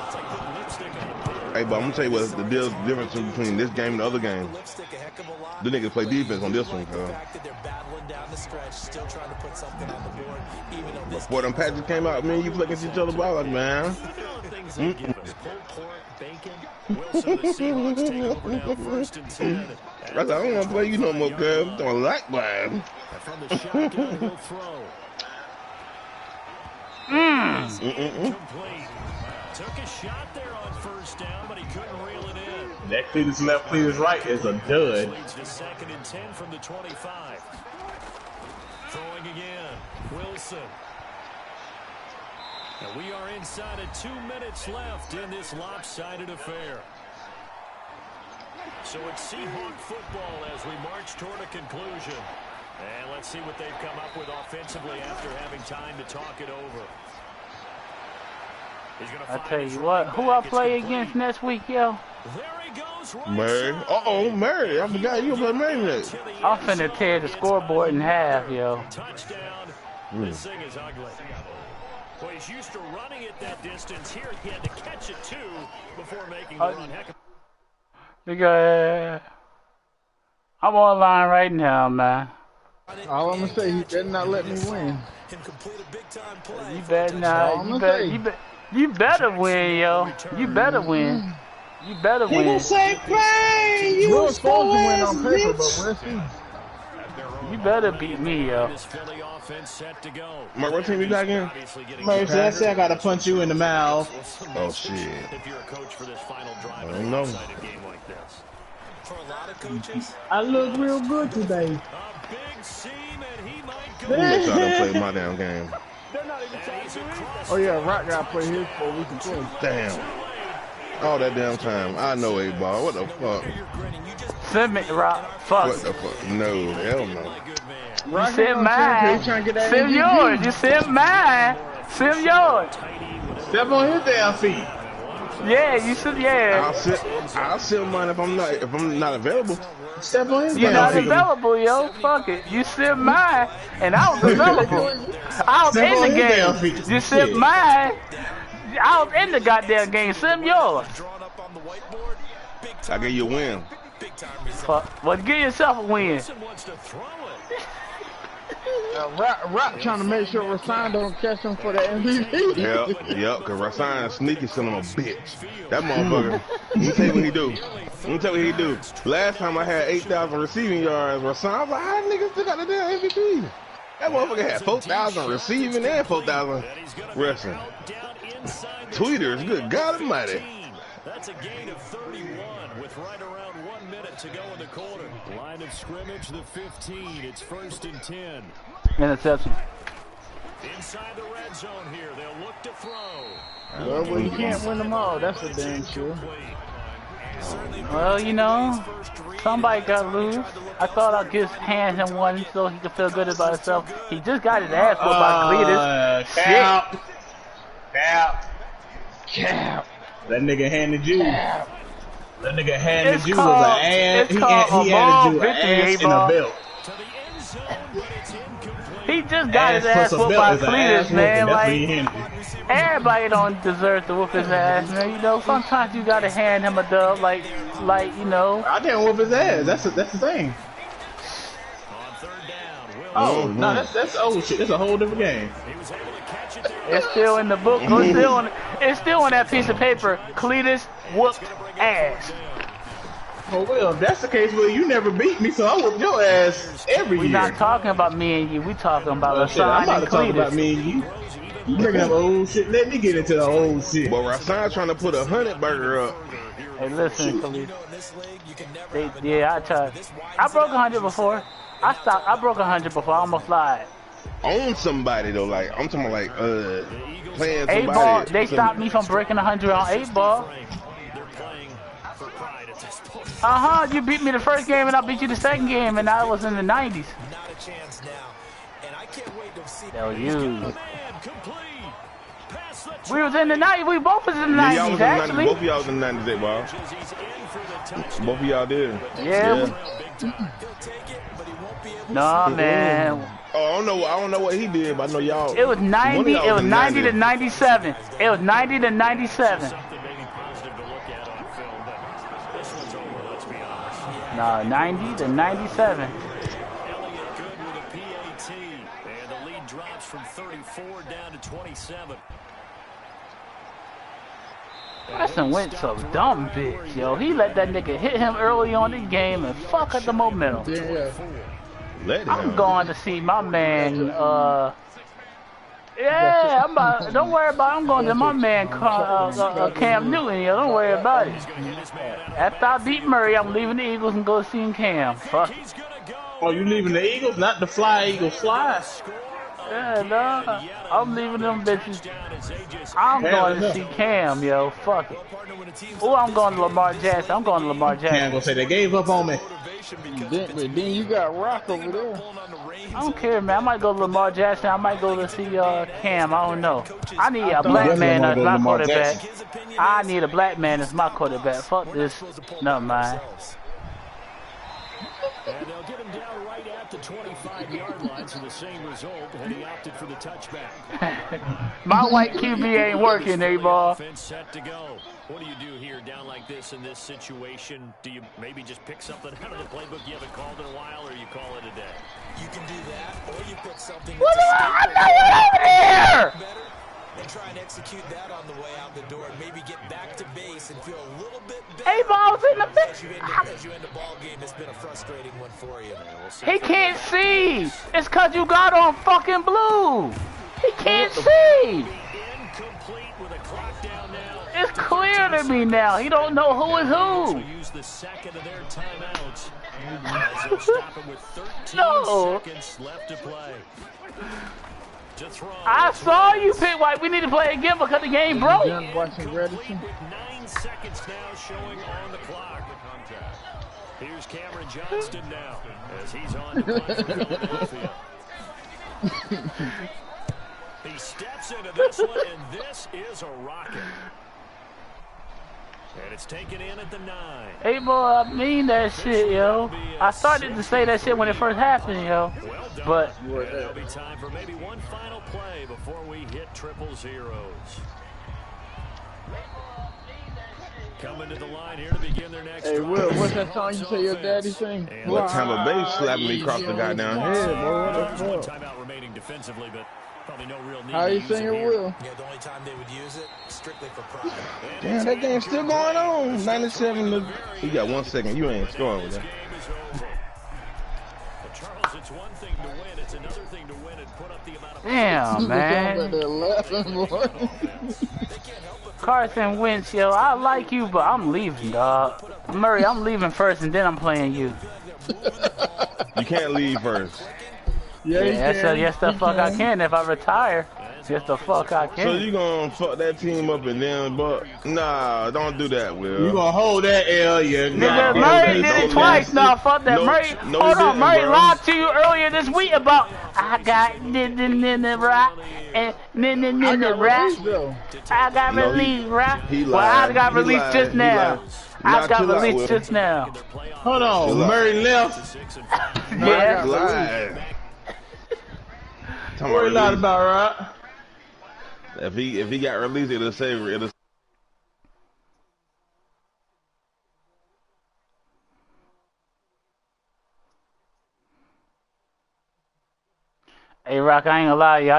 It's like putting lipstick on a pig. Hey, but I'm gonna tell you what the difference between this game and the other game. Lipstick a heck of a lot. The niggas play defense on this one, The cuz. fact that they're battling down the stretch, still trying to put something on the board, even though this Before them patches came out, man, you flicking each other about, man. Look at all the things they give us. Pulled pork, bacon. Wilson, the Seahawks take over now, first and 10. I said, I don't want to play you no more, cuz. I'm throwing like man. From the shotgun, he'll throw. Complete. Took a shot there on first down, but he couldn't reel it in. That Cletus left, Cletus right is a dud. Leads to second and 10 from the 25. Throwing again. Wilson. And we are inside of 2 minutes left in this lopsided affair. So it's Seahawk football as we march toward a conclusion. And let's see what they've come up with offensively after having time to talk it over. I tell you what, who I play against next week, yo? There he goes, right Murray. side. Uh-oh, Murray. I forgot you play Murray next. I'm finna tear the scoreboard in half, yo. Touchdown. This thing is ugly. Well, he's used to running it that distance. Here he had to catch it too before making the run. Heck of Because I'm online right now, man. All I'm going to say, he better not let me win. and complete a big-time play. You for a better touchdown. not. You better win, yo. You better win. You better He win. gonna say, play, You you were supposed to win on spoiled paper, but bitch. we'll see. You better beat me, yo. this Philly offense set to go. Mark, what team you got again? Obviously getting Murray said, I said I gotta punch you in the mouth. Oh, shit. if you're a coach for this final drive I in don't a know. lopsided game like this. For a lot of coaches, I look real good today. A big seam and he might go. Let me make sure I don't play my damn game. And he's across Oh, yeah, Rock got to play his before we can play. Damn. All that damn time. I know a ball. What the fuck? you're grinning. You just Send me, Rock. What Fuck. the fuck? No, hell no. good man. You Rock send ain't mine. he trying to get that Send MVP. yours. You send mine. Send yours. Step on his damn feet. Yeah, you should. Yeah. I'll sit mine if I'm not available. Step on his You're damn not feet. available, yo. Fuck it. You sent mine, and I was available. I was Step in on the his damn game. feet. You sent Shit. mine. I was in the goddamn game. Send yours. I gave you a win. Fuck. Well, give yourself a win. Rock trying to make sure Rasan don't catch him for the MVP. Yep, because Rasan sneaky son of a bitch. That motherfucker. Let me tell you what he do. Let me tell you what he do. Last time I had 8,000 receiving yards, Rasan, I was like, how niggas still got the damn MVP? That motherfucker had 4,000 receiving and 4,000 rushing. Tweeters, good God almighty. That's a gain of 31 with right around 1 minute to go in the quarter. Line of scrimmage, the 15. It's 1st and 10. Interception. Inside the red zone here. They'll look to throw. Well, you can't win them all. That's for damn sure. Well, you know, somebody got to lose. I thought I'd just hand him one so he could feel good about himself. He just got his ass whooped by Cletus. Cap. That nigga handed you. That nigga handed It's you called- was an ass. it's He called handed a you ball an victory, ass and a A-ball. belt. He just got his ass plus a whooped belt by is an ass Cletus, whooping. man. That's what Like, he handed you. everybody don't deserve to whoop his ass, man. You know, sometimes you gotta hand him a dub, like you know. I didn't whoop his ass. That's the thing. Oh no, that's old shit. That's a whole different game. It's still in the book. It's still on that piece of paper. Cletus whooped ass. Oh well, if that's the case, well, you never beat me, so I whooped your ass every We're year. not talking about me and you. We talking about Well, shit, I'm Rasan about and to talk about Cletus. me and you. You bringing up old shit. Let me get into the old shit. But Rasan trying to put a 100 burger up. Hey, listen, Cletus. Yeah, I tried. I broke 100 before. I broke 100 before. I almost lied. On somebody though, like I'm talking about like playing somebody. 8-ball. They stopped me from breaking 100 on 8-ball. You beat me the first game and I beat you the second game, and I was in the 90s. That was you. We was in the 90s. We both was in the 90s, y'all was in actually. Both of y'all was in the 90s, ball. Both of y'all did. Yeah. Nah, man. Oh, I don't know what he did, but I know y'all. It was 90. It was 90 to 97. It was 90 to 97. No, 90 to 97. Elliott good with a PAT. And the lead drops from 34 down to 27. Carson Wentz a dumb bitch, yo. He let that nigga hit him early on in the game and fuck up the momentum. Let I'm him. going to see my man, yeah, don't worry about it. I'm going to my man, Cam Newton, yo. Don't worry about it. After I beat Murray, I'm leaving the Eagles and go see Cam. Fuck. Oh, you leaving the Eagles? Not the fly Eagles fly. Yeah, no. I'm leaving them bitches. I'm going to see Cam, yo. Fuck it. Oh, I'm going to Lamar Jackson. I'm going to Lamar Cam Jackson. gonna say they gave up on me. Then you got Rock over there. I don't care, man. I might go to Lamar Jackson. I might go to see Cam. I don't know. I need a black man as my quarterback. I need a black man as my quarterback. Fuck this. Never mind. And they'll get him down right at the 25-yard line for the same result, and he opted for the touchback. My white QB ain't working, A-ball. Offense set to go. What do you do here down like this in this situation? Do you maybe just pick something out of the playbook you haven't called in a while, or you call it a day? You can do that, or you pick something What that's do I over here? better and try and execute that on the way out the door and maybe get back to base and feel a little bit better. A-ball's in the As you end the ball game, it's been a frustrating one for you. He can't see. It's because you got on fucking blue. He can't see. Incomplete with a clock down now. It's clear to me now. He don't know who is who. Use the second of their timeouts. As they'll stop him with 13 No. seconds left to play. To throw. I saw you pick white. We need to play again because the game broke. Done watching Reddition. 9 seconds now showing on the clock. Here's Cameron Johnston now as he's on to punt for Philadelphia. He steps into this one, and this is a rocket. And it's taken in at the 9. Hey, boy, I mean that shit, yo. I started to say that shit when it first happened, yo. But there'll be time for maybe one final play before we hit triple zeros. Coming to the line here to begin their next Hey, Will, what's that song you say your daddy sing? What Tampa Bay slapping me across the goddamn head, boy? What the fuck? Timeout remaining defensively, but probably no real need How to you use sing it, here. Will? Yeah, the only time they would use it, strictly for pride. Damn, that game's still going on. 97 to... You got 1 second. You ain't scoring with that. Charles, it's one thing to win, it's another thing to win and put up the amount of damn, man. Carson Wentz, yo, I like you, but I'm leaving, dog. Murray, I'm leaving first, and then I'm playing you. You can't leave first. Yeah, Yes, the fuck I can if I retire. Yes, the fuck I can. So you gonna fuck that team up and then, but nah, don't do that, Will. You gonna hold that L, yeah? Nigga, Murray did it twice. Nah, fuck that. Murray, hold on. Murray lied to you earlier this week about I got right and right. I got released, right? He lied. Well, I got released just now. I got chill out, released Will. just now. Hold on, Murray left. Yeah. Lied. Murray lied about right. If he got released, it'll say it'll. Hey, Rock, I ain't gonna lie, y'all.